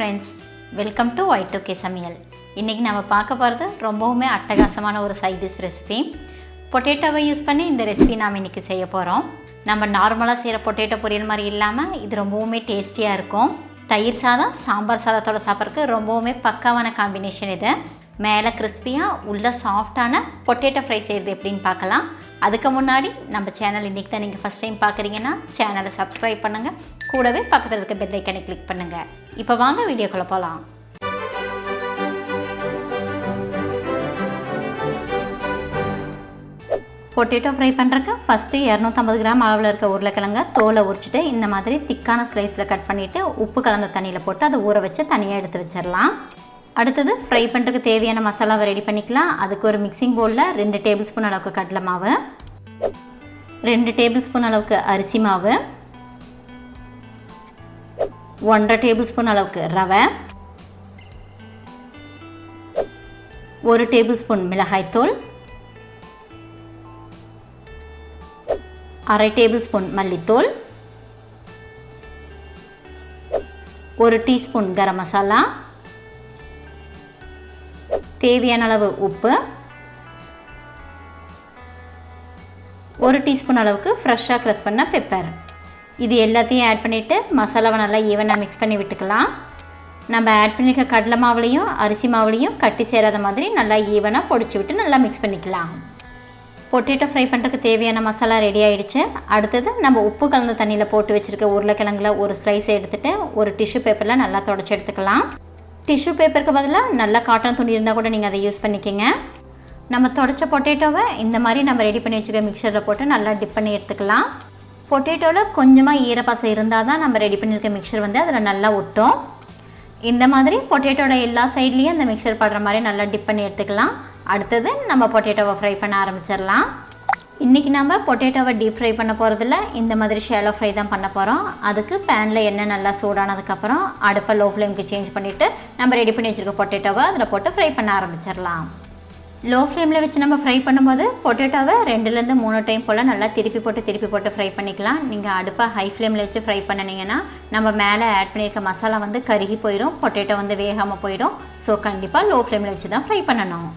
friends, welcome to Y2K Samayal. இன்னைக்கு நாம பார்க்க போறது ரொம்பவுமே அட்டகாசமான ஒரு சைட் டிஷ் ரெசிபி. பொட்டேட்டோவை யூஸ் பண்ணி இந்த ரெசிபி நாம இன்னைக்கு செய்ய போறோம். நம்ம நார்மலா செய்யற பொட்டேட்டோ பொரியல் மாதிரி இல்லாம இது ரொம்பவுமே டேஸ்டியா இருக்கும். தயிர் சாதம் சாம்பார் சாதத்தோட சாப்பிட்றதுக்கு ரொம்பவுமே பக்காவான காம்பினேஷன் இது. மேலே கிறிஸ்பியாக உள்ள சாஃப்டான பொட்டேட்டோ ஃப்ரை செய்கிறது எப்படின்னு பார்க்கலாம். அதுக்கு முன்னாடி நம்ம சேனல் இன்றைக்கி தான் நீங்கள் ஃபஸ்ட் டைம் பார்க்குறீங்கன்னா சேனலை சப்ஸ்கிரைப் பண்ணுங்கள், கூடவே பக்கத்தில் இருக்க பெல் ஐக்கனை கிளிக் பண்ணுங்கள். இப்போ வாங்க வீடியோக்குள்ளே போகலாம். பொட்டேட்டோ ஃப்ரை பண்ணுறதுக்கு ஃபஸ்ட்டு 250 கிராம் அளவில் இருக்க உருளைக்கிழங்க தோலை உரிச்சிட்டு இந்த மாதிரி திக்கான ஸ்லைஸில் கட் பண்ணிவிட்டு உப்பு கலந்த தண்ணியில் போட்டு அதை ஊற வச்சு தனியாக எடுத்து வச்சிடலாம். அடுத்தது ஃப்ரை பண்ணுறதுக்கு தேவையான மசாலாவை ரெடி பண்ணிக்கலாம். அதுக்கு ஒரு மிக்சிங் பவுலில் 2 டேபிள் ஸ்பூன் அளவுக்கு கடலை மாவு, 2 டேபிள் ஸ்பூன் அளவுக்கு அரிசி மாவு, 1.5 டேபிள் ஸ்பூன் அளவுக்கு ரவை, 1 டேபிள் ஸ்பூன் மிளகாய்த்தூள், 1/2 டேபிள் ஸ்பூன் மல்லித்தூள், 1 டீஸ்பூன் கரம் மசாலா, தேவையான அளவு உப்பு, 1 டீஸ்பூன் அளவுக்கு ஃப்ரெஷ்ஷாக க்ரஷ் பண்ண பெப்பர். இது எல்லாத்தையும் ஆட் பண்ணிவிட்டு மசாலாவை நல்லா ஈவனாக மிக்ஸ் பண்ணி விட்டுக்கலாம். நம்ம ஆட் பண்ணியிருக்க கடலை மாவுலையும் அரிசி மாவுலையும் கட்டி சேராத மாதிரி நல்லா ஈவனாக பொடிச்சு விட்டு நல்லா மிக்ஸ் பண்ணிக்கலாம். பொட்டேட்டோ ஃப்ரை பண்ணுறதுக்கு தேவையான மசாலா ரெடி ஆகிடுச்சு. அடுத்தது நம்ம உப்பு கலந்த தண்ணியில் போட்டு வச்சுருக்க உருளைக்கிழங்குல ஒரு ஸ்லைஸ் எடுத்துகிட்டு ஒரு டிஷ்யூ பேப்பரில் நல்லா தொடச்சி எடுத்துக்கலாம். டிஷ்யூ பேப்பருக்கு பதிலாக நல்லா காட்டன் துணி இருந்தால் கூட நீங்கள் அதை யூஸ் பண்ணிக்கோங்க. நம்ம தொடச்ச பொட்டேட்டோவை இந்த மாதிரி நம்ம ரெடி பண்ணி வச்சுருக்க மிக்சரில் போட்டு நல்லா டிப் பண்ணி எடுத்துக்கலாம். பொட்டேட்டோவில் கொஞ்சமாக ஈரப்பசை இருந்தால் தான் நம்ம ரெடி பண்ணியிருக்க மிக்சர் வந்து அதில் நல்லா ஒட்டும். இந்த மாதிரி பொட்டேட்டோட எல்லா சைட்லேயும் அந்த மிக்சர் படுற மாதிரி நல்லா டிப் பண்ணி எடுத்துக்கலாம். அடுத்தது நம்ம பொட்டேட்டோவை ஃப்ரை பண்ண ஆரம்பிச்சிடலாம். இன்றைக்கி நம்ம பொட்டேட்டோவை டீப் ஃப்ரை பண்ண போகிறதில்ல, இந்த மாதிரி ஷேலோ ஃப்ரை தான் பண்ண போகிறோம். அதுக்கு பேனில் எண்ணெய் நல்லா சூடானதுக்கப்புறம் அடுப்பை லோ ஃப்ளேமுக்கு சேஞ்ச் பண்ணிவிட்டு நம்ம ரெடி பண்ணி வச்சுருக்க பொட்டேட்டோவை அதில் போட்டு ஃப்ரை பண்ண ஆரம்பிச்சிடலாம். லோ ஃப்ளேமில் வச்சு நம்ம ஃப்ரை பண்ணும்போது பொட்டேட்டோவை 2லேருந்து 3 டைம் போல் நல்லா திருப்பி போட்டு ஃப்ரை பண்ணிக்கலாம். நீங்கள் அடுப்பை ஹை ஃப்ளேமில் வச்சு ஃப்ரை பண்ணினீங்கன்னா நம்ம மேலே ஆட் பண்ணியிருக்க மசாலா வந்து கருகி போயிடும், பொட்டேட்டோ வந்து வேகாமல் போயிடும். ஸோ கண்டிப்பாக லோ ஃப்ளேமில் வச்சு தான் ஃப்ரை பண்ணணும்.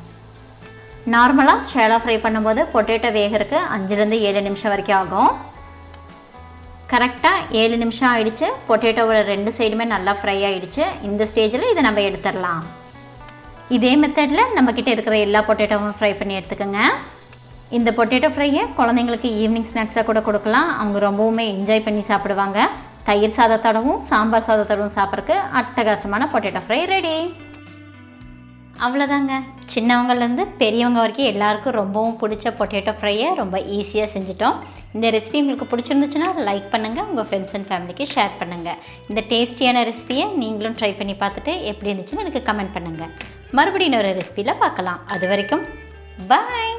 நார்மலாக ஷேலோ ஃப்ரை பண்ணும்போது பொட்டேட்டோ வேகிறதுக்கு 5லேருந்து 7 நிமிஷம் வரைக்கும் ஆகும். கரெக்டாக 7 நிமிஷம் ஆகிடுச்சு. பொட்டேட்டோவோட 2 சைடுமே நல்லா ஃப்ரை ஆகிடுச்சு. இந்த ஸ்டேஜில் இதை நம்ம எடுத்துடலாம். இதே மெத்தடில் நம்மக்கிட்ட இருக்கிற எல்லா பொட்டேட்டோவும் ஃப்ரை பண்ணி எடுத்துக்கோங்க. இந்த பொட்டேட்டோ ஃப்ரையை குழந்தைங்களுக்கு ஈவினிங் ஸ்நாக்ஸாக கூட கொடுக்கலாம். அவங்க ரொம்பவுமே என்ஜாய் பண்ணி சாப்பிடுவாங்க. தயிர் சாதத்தோடவும் சாம்பார் சாதத்தோடவும் சாப்பிட்றதுக்கு அட்டகாசமான பொட்டேட்டோ ஃப்ரை ரெடி. அவ்வளோதாங்க, சின்னவங்கலேருந்து பெரியவங்க வரைக்கும் எல்லாருக்கும் ரொம்பவும் பிடிச்ச பொட்டேட்டோ ஃப்ரையை ரொம்ப ஈஸியாக செஞ்சுட்டோம். இந்த ரெசிபி உங்களுக்கு பிடிச்சிருந்துச்சுன்னா லைக் பண்ணுங்கள், உங்கள் ஃப்ரெண்ட்ஸ் அண்ட் ஃபேமிலிக்கு ஷேர் பண்ணுங்கள். இந்த டேஸ்டியான ரெசிபியை நீங்களும் ட்ரை பண்ணி பார்த்துட்டு எப்படி இருந்துச்சுன்னு எனக்கு கமெண்ட் பண்ணுங்கள். மறுபடியும் இன்னொரு ரெசிபியில் பார்க்கலாம். அது வரைக்கும் பாய்.